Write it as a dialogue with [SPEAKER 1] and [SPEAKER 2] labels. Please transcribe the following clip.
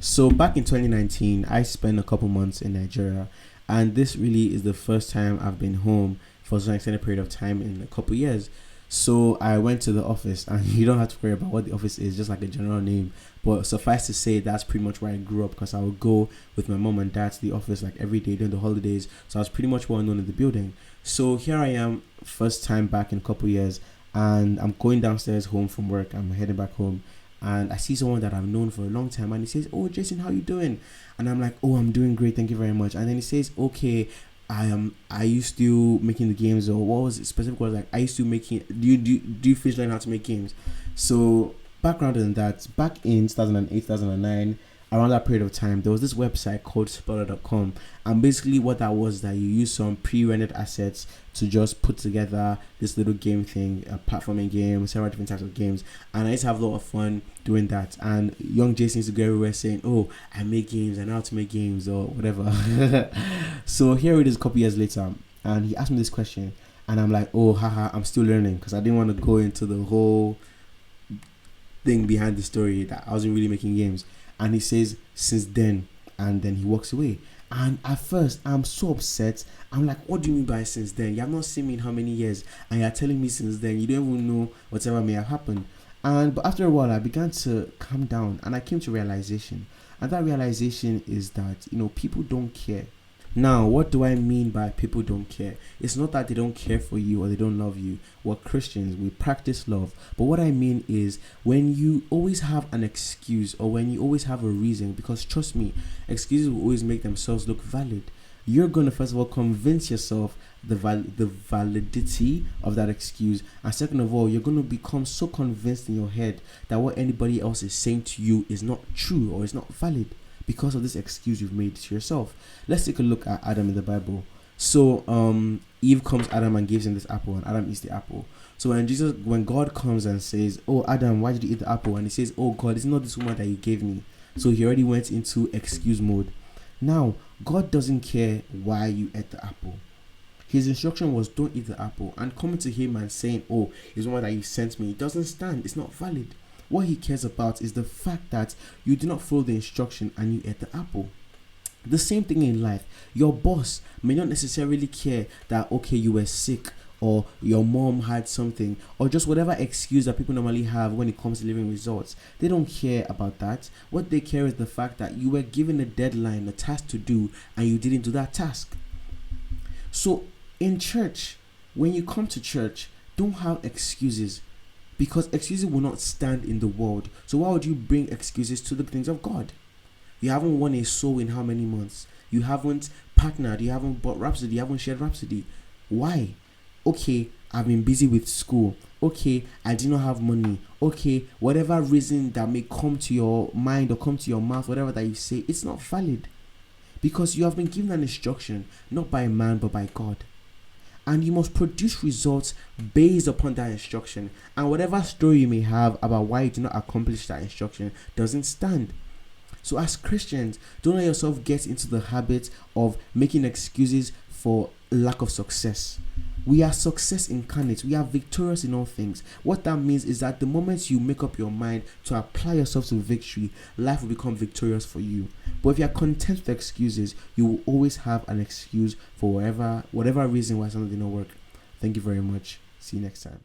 [SPEAKER 1] So back in 2019, I spent a couple months in Nigeria, and this really is the first time I've been home for such an extended period of time in a couple years. So I went to the office, and you don't have to worry about what the office is, just like a general name. But suffice to say, that's pretty much where I grew up because I would go with my mom and dad to the office like every day during the holidays. So I was pretty much well known in the building. So here I am, first time back in a couple years, and I'm going downstairs home from work. I'm heading back home, and I see someone that I've known for a long time, and he says, "Oh, Jason, how you doing?" And I'm like, "Oh, I'm doing great, thank you very much." And then he says, "Okay, I used to making the games, or what was it specific was like I used to making do you finish learning how to make games?" So background in that, back in 2008, 2009, around that period of time, there was this website called Spoiler.com, and basically what that was that you use some pre-rendered assets to just put together this little game thing, a platforming game, several different types of games. And I used to have a lot of fun doing that, and young Jason used to go everywhere saying, "Oh, I make games, I know how to make games," or whatever. So here it is a couple years later, and he asked me this question, and I'm like, "Oh, haha, I'm still learning," because I didn't want to go into the whole thing behind the story that I wasn't really making games. And he says, "Since then," and then he walks away. And at first, I'm so upset. I'm like, "What do you mean by since then? You have not seen me in how many years, and you're telling me since then? You don't even know whatever may have happened." But after a while, I began to calm down, and I came to realization. And that realization is that people don't care. Now, what do I mean by people don't care? It's not that they don't care for you or they don't love you. We're Christians, we practice love. But what I mean is when you always have an excuse or when you always have a reason, because trust me, excuses will always make themselves look valid. You're going to first of all convince yourself the validity of that excuse, and second of all, you're going to become so convinced in your head that what anybody else is saying to you is not true or is not valid, because of this excuse you've made to yourself. Let's take a look at Adam in the Bible. So Eve comes Adam and gives him this apple, and Adam eats the apple. So when God comes and says, "Oh Adam, why did you eat the apple?" and he says, "Oh God, it's not this woman that you gave me." So he already went into excuse mode. Now God doesn't care why you ate the apple. His instruction was don't eat the apple, and coming to him and saying, "Oh, it's the one that you sent me," it doesn't stand. It's not valid. What he cares about is the fact that you did not follow the instruction and you ate the apple. The same thing in life. Your boss may not necessarily care that, okay, you were sick or your mom had something or just whatever excuse that people normally have when it comes to delivering results. They don't care about that. What they care is the fact that you were given a deadline, a task to do, and you didn't do that task. So in church, when you come to church, don't have excuses, because excuses will not stand in the world. So why would you bring excuses to the things of God? You haven't won a soul in how many months? You haven't partnered, you haven't bought Rhapsody, you haven't shared Rhapsody. Why? Okay, I've been busy with school. Okay, I did not have money. Okay, whatever reason that may come to your mind or come to your mouth, whatever that you say, it's not valid. Because you have been given an instruction, not by man but by God. And you must produce results based upon that instruction. And whatever story you may have about why you did not accomplish that instruction doesn't stand. So as Christians, don't let yourself get into the habit of making excuses for lack of success. We are success incarnate. We are victorious in all things. What that means is that the moment you make up your mind to apply yourself to victory, life will become victorious for you. But if you are content with excuses, you will always have an excuse for whatever reason why something did not work. Thank you very much. See you next time.